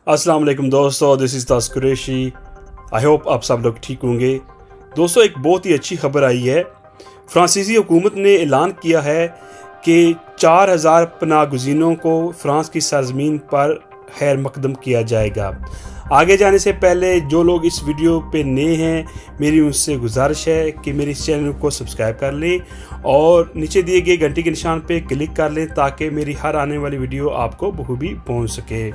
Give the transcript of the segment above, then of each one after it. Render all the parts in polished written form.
अस्सलाम वालेकुम दोस्तों, this is Tas Qureshi. I hope आप सब लोग ठीक होंगे। दोस्तों, एक बहुत ही अच्छी खबर आई है। फ्रांसीसी हुकूमत ने ऐलान किया है कि 4000 पनाह गुज़ीनों को फ़्रांस की सरज़मीन पर खैर मकदम किया जाएगा। आगे जाने से पहले जो लोग इस वीडियो पे नए हैं, मेरी उनसे गुजारिश है कि मेरे इस चैनल को सब्सक्राइब कर लें और नीचे दिए गए घंटी के निशान पे क्लिक कर लें ताकि मेरी हर आने वाली वीडियो आपको बखूबी पहुंच सके।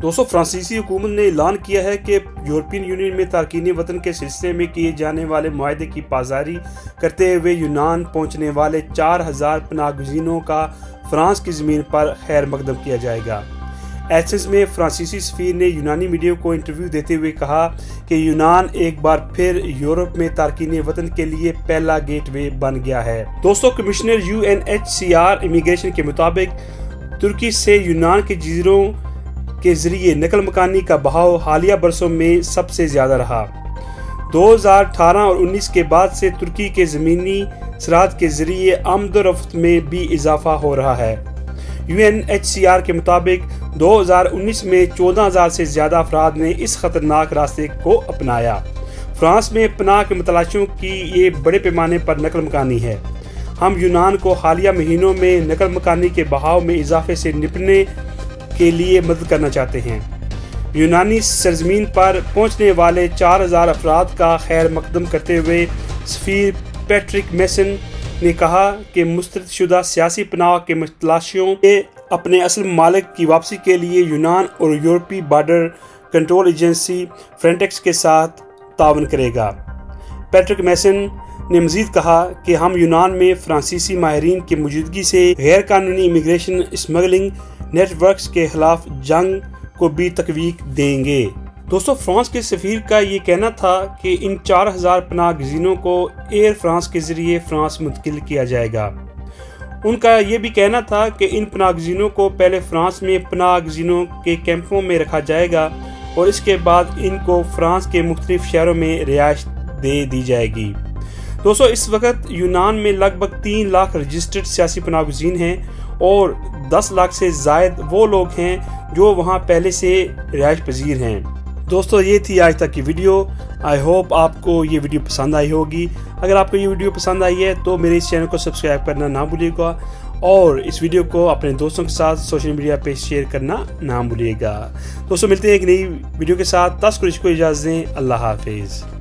दोस्तों, फ्रांसीसी हुकूमत ने ऐलान किया है कि यूरोपियन यूनियन में तारकीन वतन के सिलसिले में किए जाने वाले मुआहदे की पासदारी करते हुए यूनान पहुंचने वाले 4000 पनाह गुज़ीनों का फ्रांस की ज़मीन पर खैर मकदम किया जाएगा। एथेंस में फ्रांसीसी सफ़ीर ने यूनानी मीडिया को इंटरव्यू देते हुए कहा कि यूनान एक बार फिर यूरोप में तारकीन वतन के लिए पहला गेटवे बन गया है। दोस्तों, कमिश्नर UNHCR इमिग्रेशन के मुताबिक तुर्की से यूनान के जजीरों के जरिए नकल मकानी का बहाव हालिया बरसों में सबसे ज़्यादा रहा। 2018 और 19 के बाद से तुर्की के ज़मीनी सराहद के जरिए आमदोरफ्त में भी इजाफा हो रहा है। UNHCR के मुताबिक 2019 में 14,000 से ज़्यादा अफराद ने इस ख़तरनाक रास्ते को अपनाया। फ्रांस में पनाह के मुतलाशियों की ये बड़े पैमाने पर नकल मकानी है। हम यूनान को हालिया महीनों में नकल मकानी के बहाव में इजाफे से निपटने के लिए मदद करना चाहते हैं। यूनानी सरजमीन पर पहुंचने वाले 4000 अफराद का खैर मकदम करते हुए सफ़ीर पैट्रिक मेसन ने कहा कि मुस्तरदशुदा सियासी पनाह के मुतलाशियों के अपने असल मालिक की वापसी के लिए यूनान और यूरोपीय बॉर्डर कंट्रोल एजेंसी फ्रंटेक्स के साथ तावन करेगा। पैट्रिक मेसन ने मजीद कहा कि हम यूनान में फ्रांसीसी माहिरीन की मौजूदगी से गैर कानूनी इमिग्रेशन स्मगलिंग नेटवर्क्स के खिलाफ जंग को भी तकवीक देंगे। दोस्तों, फ्रांस के सफ़ीर का ये कहना था कि इन 4000 पनाह गुज़ीनों को एयर फ्रांस के ज़रिए फ्रांस मुंतकिल किया जाएगा। उनका ये भी कहना था कि इन पनाह गुज़ीनों को पहले फ्रांस में पनाह गुज़ीनों के कैंपों में रखा जाएगा और इसके बाद इनको फ्रांस के मुख्तलिफ शहरों में रिहाइश दे दी जाएगी। दोस्तों, इस वक्त यूनान में लगभग 3 लाख रजिस्टर्ड सियासी पनाह गुज़ीन हैं और 10 लाख से ज़ायद वो लोग हैं जो वहाँ पहले से रिहाइश पजीर हैं। दोस्तों, ये थी आज तक की वीडियो। आई होप आपको ये वीडियो पसंद आई होगी। अगर आपको ये वीडियो पसंद आई है तो मेरे इस चैनल को सब्सक्राइब करना ना भूलिएगा और इस वीडियो को अपने दोस्तों के साथ सोशल मीडिया पे शेयर करना ना भूलिएगा। दोस्तों, मिलते हैं एक नई वीडियो के साथ। तस कुरैशी को इजाज़त दें। अल्लाह हाफिज़।